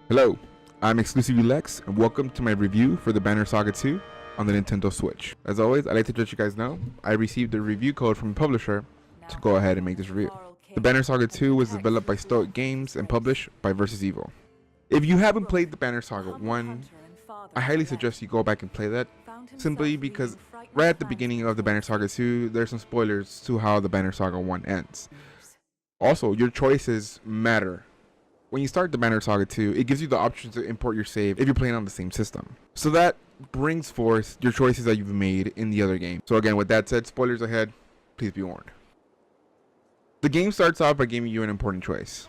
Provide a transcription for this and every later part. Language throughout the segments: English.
Hello, I'm Exclusively Lex, and welcome to my review for the Banner Saga 2 on the Nintendo Switch. As always, I'd like to let you guys know I received a review code from the publisher to go ahead and make this review. The Banner Saga 2 was developed by Stoic Games and published by Versus Evil. If you haven't played the Banner Saga 1, I highly suggest you go back and play that, simply because right at the beginning of the Banner Saga 2, there's some spoilers to how the Banner Saga 1 ends. Also, your choices matter. When you start the Banner Saga 2, it gives you the option to import your save if you're playing on the same system. So that brings forth your choices that you've made in the other game. So again, with that said, spoilers ahead, please be warned. The game starts off by giving you an important choice.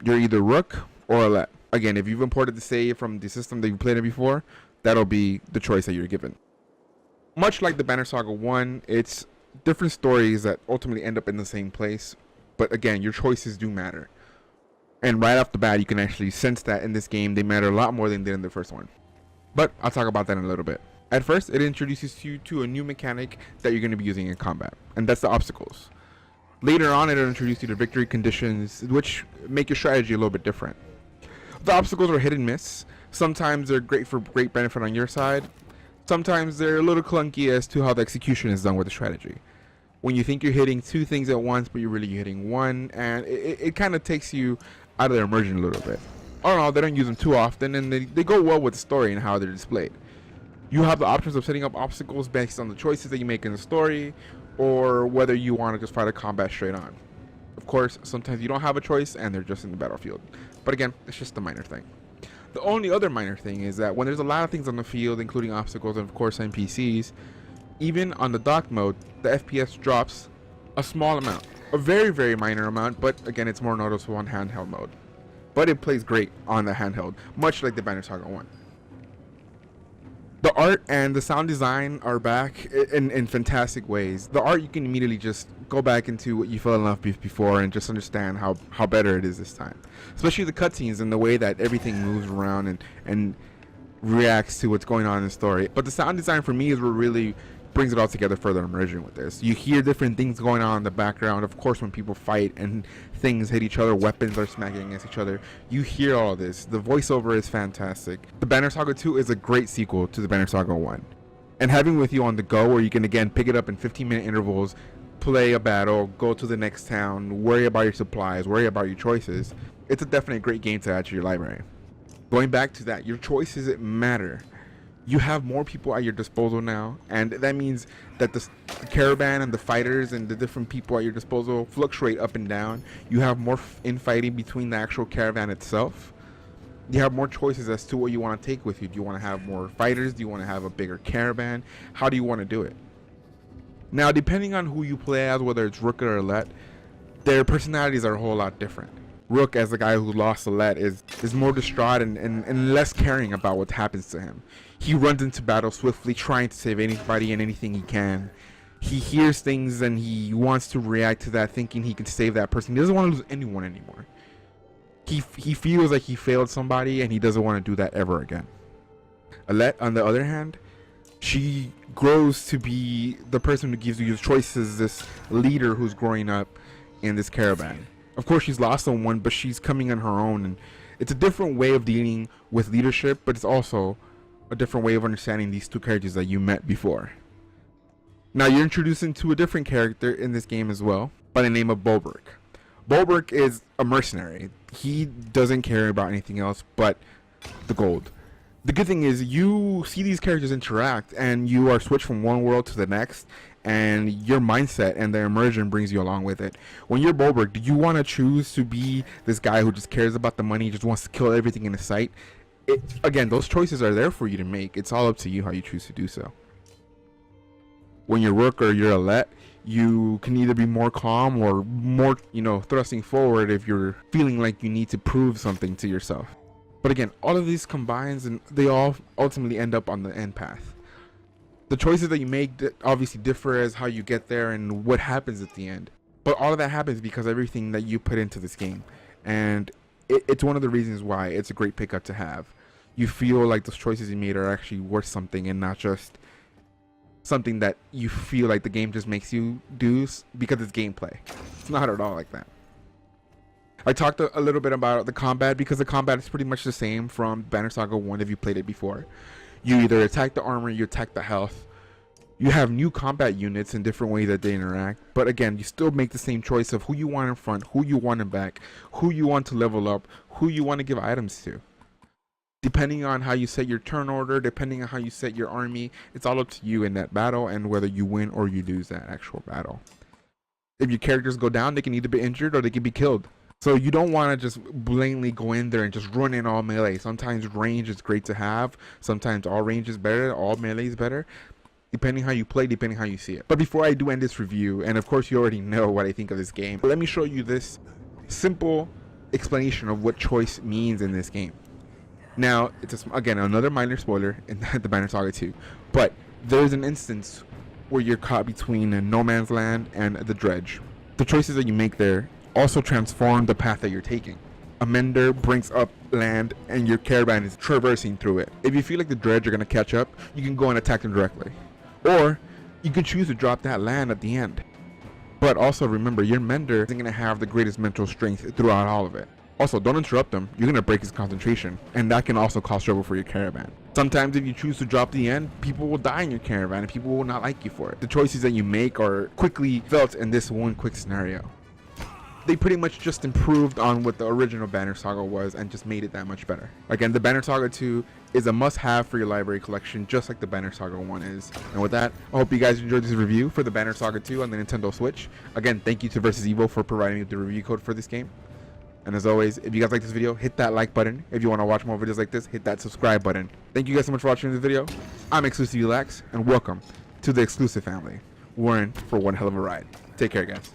You're either Rook or Alette. Again, if you've imported the save from the system that you played it before, that'll be the choice that you're given. Much like the Banner Saga 1, it's different stories that ultimately end up in the same place. But again, your choices do matter. And right off the bat, you can actually sense that in this game, they matter a lot more than they did in the first one. But I'll talk about that in a little bit. At first, it introduces you to a new mechanic that you're going to be using in combat, and that's the obstacles. Later on, it'll introduce you to victory conditions, which make your strategy a little bit different. The obstacles are hit and miss. Sometimes they're great for great benefit on your side. Sometimes they're a little clunky as to how the execution is done with the strategy. When you think you're hitting two things at once, but you're really hitting one, and it kind of takes you out of their immersion a little bit. All in all, they don't use them too often, and they go well with the story and how they're displayed. You have the options of setting up obstacles based on the choices that you make in the story, or whether you want to just fight a combat straight on. Of course, sometimes you don't have a choice and they're just in the battlefield. But again, it's just a minor thing. The only other minor thing is that when there's a lot of things on the field, including obstacles and of course NPCs, even on the dock mode, the FPS drops a small amount. A very, very minor amount, but again, it's more noticeable on handheld mode. But it plays great on the handheld, much like the Banner Saga 1. The art and the sound design are back in fantastic ways. The art, you can immediately just go back into what you fell in love with before and just understand how better it is this time. Especially the cutscenes and the way that everything moves around and reacts to what's going on in the story. But the sound design for me is what really brings it all together further immersion with this. You hear different things going on in the background. Of course, when people fight and things hit each other, weapons are smacking against each other, you hear all this. The voiceover is fantastic. The Banner Saga 2 is a great sequel to the Banner Saga 1. And having with you on the go, where you can again pick it up in 15-minute intervals, play a battle, go to the next town, worry about your supplies, worry about your choices, it's a definitely great game to add to your library. Going back to that, your choices matter. You have more people at your disposal now, and that means that the caravan and the fighters and the different people at your disposal fluctuate up and down. You have more infighting between the actual caravan itself. You have more choices as to what you want to take with you. Do you want to have more fighters? Do you want to have a bigger caravan? How do you want to do it? Now, depending on who you play as, whether it's Rook or Alette, their personalities are a whole lot different. Rook, as the guy who lost Alette, is more distraught and less caring about what happens to him. He runs into battle swiftly, trying to save anybody and anything he can. He hears things and he wants to react to that, thinking he can save that person. He doesn't want to lose anyone anymore. He feels like he failed somebody and he doesn't want to do that ever again. Alette, on the other hand, she grows to be the person who gives you choices, this leader who's growing up in this caravan. Of course, she's lost someone, but she's coming on her own, and it's a different way of dealing with leadership, but it's also a different way of understanding these two characters that you met before. Now, you're introduced into a different character in this game as well, by the name of Bolberg. Bolberg is a mercenary. He doesn't care about anything else but the gold. The good thing is you see these characters interact and you are switched from one world to the next, and your mindset and the immersion brings you along with it. When you're Bolberg, do you want to choose to be this guy who just cares about the money, just wants to kill everything in his sight? Again, those choices are there for you to make. It's all up to you how you choose to do so. When you're Rook or you're Alette, you can either be more calm or more, thrusting forward if you're feeling like you need to prove something to yourself. But again, all of these combines and they all ultimately end up on the end path. The choices that you make obviously differ as how you get there and what happens at the end. But all of that happens because of everything that you put into this game. And it's one of the reasons why it's a great pickup to have. You feel like those choices you made are actually worth something and not just something that you feel like the game just makes you do because it's gameplay. It's not at all like that. I talked a little bit about the combat because the combat is pretty much the same from Banner Saga 1 if you played it before. You either attack the armor, you attack the health. You have new combat units in different ways that they interact, but again, you still make the same choice of who you want in front, who you want in back, who you want to level up, who you want to give items to. Depending on how you set your turn order, depending on how you set your army, it's all up to you in that battle and whether you win or you lose that actual battle. If your characters go down, they can either be injured or they can be killed. So you don't want to just blatantly go in there and just run in all melee. Sometimes range is great to have. Sometimes all range is better. All melee is better. Depending how you play, depending how you see it. But before I do end this review, and of course you already know what I think of this game, let me show you this simple explanation of what choice means in this game. Now, it's again another minor spoiler in the Banner Saga 2, but there's an instance where you're caught between a no man's land and the dredge. The choices that you make there also transform the path that you're taking. A mender brings up land and your caravan is traversing through it. If you feel like the dredge are going to catch up, you can go and attack them directly. Or you can choose to drop that land at the end. But also remember, your mender isn't going to have the greatest mental strength throughout all of it. Also, don't interrupt him. You're going to break his concentration, and that can also cause trouble for your caravan. Sometimes if you choose to drop the end, people will die in your caravan and people will not like you for it. The choices that you make are quickly felt in this one quick scenario. They pretty much just improved on what the original Banner Saga was and just made it that much better. Again, the Banner Saga 2 is a must-have for your library collection, just like the Banner Saga 1 is. And with that, I hope you guys enjoyed this review for the Banner Saga 2 on the Nintendo Switch. Again, thank you to Versus Evil for providing me with the review code for this game. And as always, if you guys like this video, hit that like button. If you want to watch more videos like this, hit that subscribe button. Thank you guys so much for watching this video. I'm Exclusive Relax, and welcome to the exclusive family. We're in for one hell of a ride. Take care, guys.